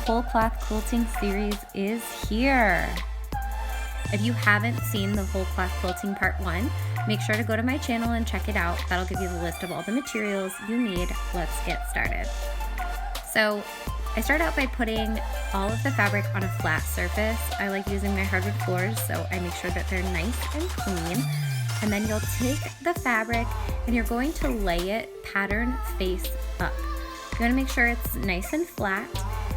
Whole Cloth Quilting Series is here. If you haven't seen the Whole Cloth Quilting Part 1, make sure to go to my channel and check it out. That'll give you the list of all the materials you need. Let's get started. So I start out by putting all of the fabric on a flat surface. I like using my hardwood floors, so I make sure that they're nice and clean. And then you'll take the fabric and you're going to lay it pattern face up. You want to make sure it's nice and flat,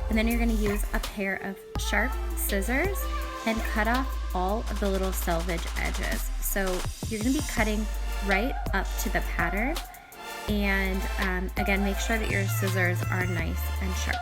and then you're going to use a pair of sharp scissors and cut off all of the little selvage edges. So you're going to be cutting right up to the pattern, and again, make sure that your scissors are nice and sharp.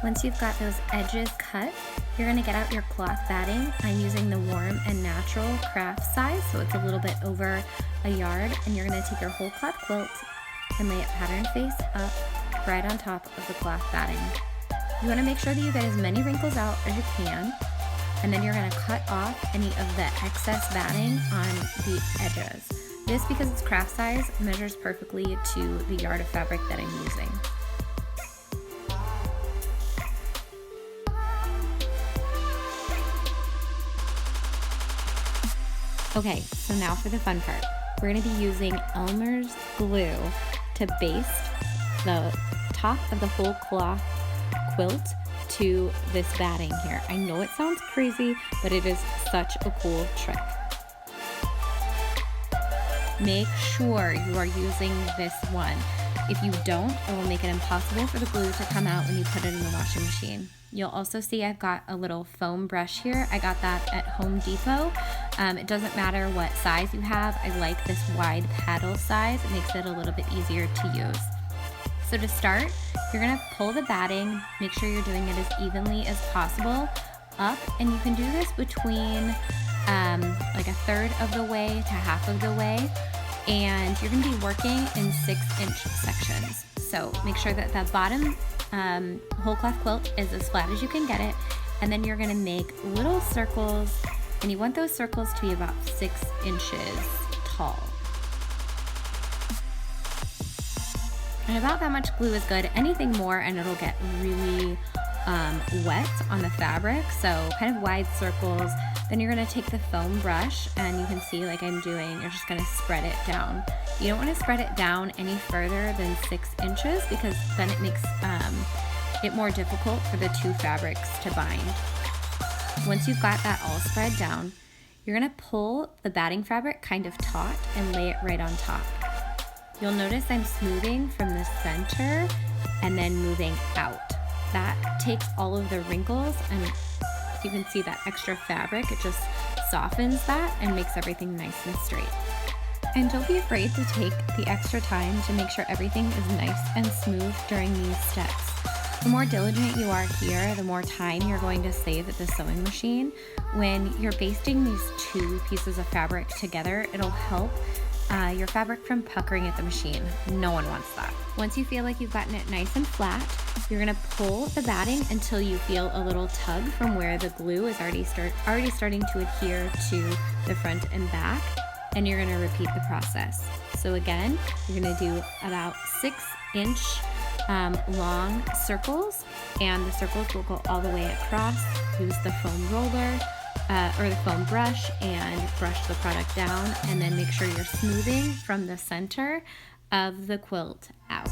Once you've got those edges cut, you're going to get out your cloth batting. I'm using the warm and natural craft size, so it's a little bit over a yard, and you're going to take your whole cloth quilt and lay it pattern face up right on top of the cloth batting. You want to make sure that you get as many wrinkles out as you can, and then you're going to cut off any of the excess batting on the edges. This, because it's craft size, measures perfectly to the yard of fabric that I'm using. Okay, so now for the fun part. We're going to be using Elmer's glue to baste the top of the whole cloth quilt to this batting here. I know it sounds crazy, but it is such a cool trick. Make sure you are using this one. If you don't, it will make it impossible for the glue to come out when you put it in the washing machine. You'll also see I've got a little foam brush here. I got that at Home Depot. It doesn't matter what size you have. I like this wide paddle size. It makes it a little bit easier to use. So to start, you're gonna pull the batting, make sure you're doing it as evenly as possible up, and you can do this between like a third of the way to half of the way, and you're gonna be working in 6-inch sections. So make sure that the bottom whole cloth quilt is as flat as you can get it, and then you're gonna make little circles, and you want those circles to be about 6 inches tall. And about that much glue is good. Anything more and it'll get really wet on the fabric, so kind of wide circles. Then you're gonna take the foam brush, and you can see like I'm doing, you're just gonna spread it down. You don't wanna spread it down any further than 6 inches, because then it makes it more difficult for the two fabrics to bind. Once you've got that all spread down, you're gonna pull the batting fabric kind of taut and lay it right on top. You'll notice I'm smoothing from the center and then moving out. That takes all of the wrinkles, and you can see that extra fabric, it just softens that and makes everything nice and straight. And don't be afraid to take the extra time to make sure everything is nice and smooth during these steps. The more diligent you are here, the more time you're going to save at the sewing machine. When you're basting these two pieces of fabric together, it'll help your fabric from puckering at the machine. No one wants that. Once you feel like you've gotten it nice and flat, you're gonna pull the batting until you feel a little tug from where the glue is already starting to adhere to the front and back, and you're gonna repeat the process. So again, you're gonna do about 6-inch long circles, and the circles will go all the way across. Use the foam roller or the foam brush and brush the product down, and then make sure you're smoothing from the center of the quilt out.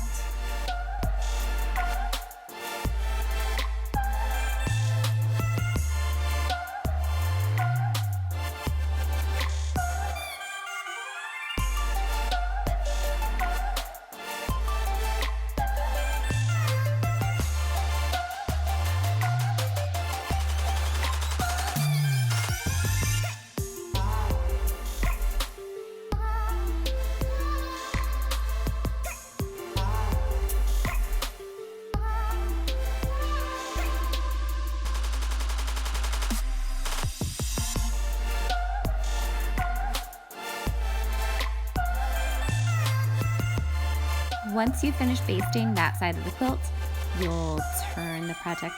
Once you finish basting that side of the quilt, you'll turn the project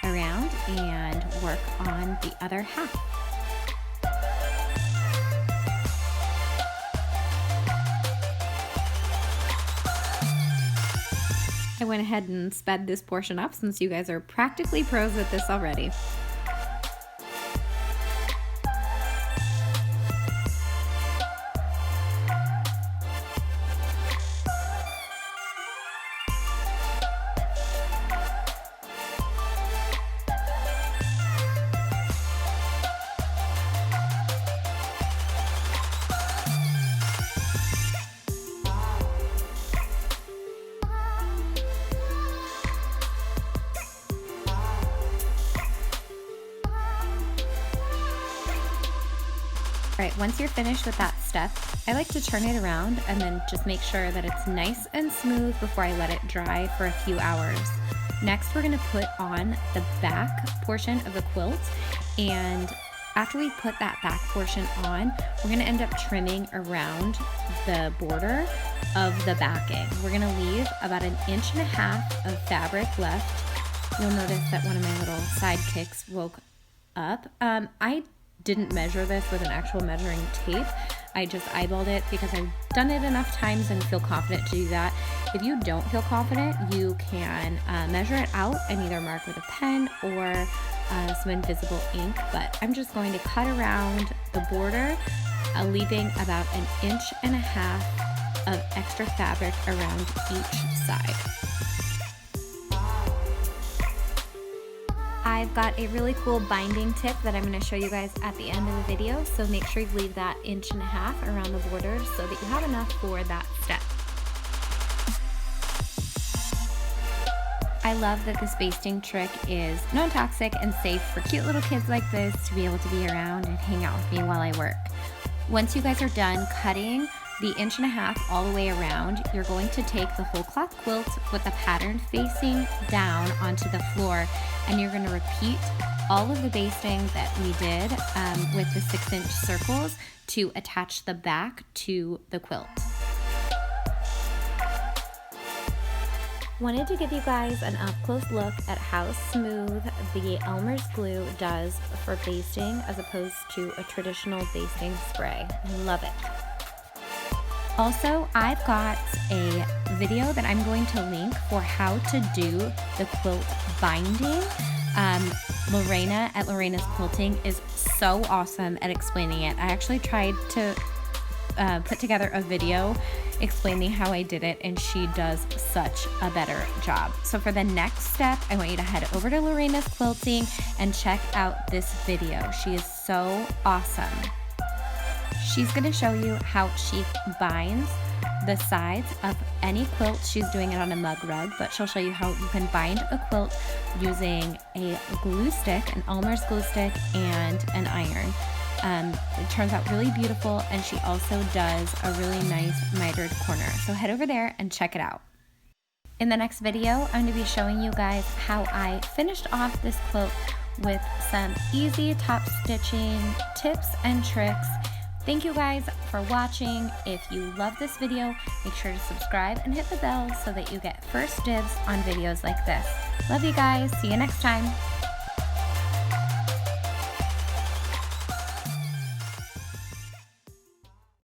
around and work on the other half. I went ahead and sped this portion up since you guys are practically pros at this already. All right, once you're finished with that step, I like to turn it around and then just make sure that it's nice and smooth before I let it dry for a few hours. Next, we're gonna put on the back portion of the quilt, and after we put that back portion on, we're gonna end up trimming around the border of the backing. We're gonna leave about 1.5 inches of fabric left. You'll notice that one of my little sidekicks woke up. I didn't measure this with an actual measuring tape. I just eyeballed it because I've done it enough times and feel confident to do that. If you don't feel confident, you can measure it out and either mark with a pen or some invisible ink, but I'm just going to cut around the border, leaving about 1.5 inches of extra fabric around each side. I've got a really cool binding tip that I'm going to show you guys at the end of the video, so make sure you leave that 1.5 inches around the border so that you have enough for that step. I love that this basting trick is non-toxic and safe for cute little kids like this to be able to be around and hang out with me while I work. Once you guys are done cutting the 1.5 inches all the way around, you're going to take the whole cloth quilt with the pattern facing down onto the floor, and you're going to repeat all of the basting that we did with the 6-inch circles to attach the back to the quilt. Wanted to give you guys an up-close look at how smooth the Elmer's glue does for basting as opposed to a traditional basting spray. I love it. Also, I've got a video that I'm going to link for how to do the quilt binding. Lorena at Lorena's Quilting is so awesome at explaining it. I actually tried to put together a video explaining how I did it, and she does such a better job. So for the next step, I want you to head over to Lorena's Quilting and check out this video. She is so awesome. She's going to show you how she binds the sides of any quilt. She's doing it on a mug rug, but she'll show you how you can bind a quilt using a glue stick, an Elmer's glue stick, and an iron. It turns out really beautiful, and she also does a really nice mitered corner. So head over there and check it out. In the next video, I'm going to be showing you guys how I finished off this quilt with some easy top stitching tips and tricks. Thank you guys for watching. If you love this video, make sure to subscribe and hit the bell so that you get first dibs on videos like this. Love you guys. See you next time.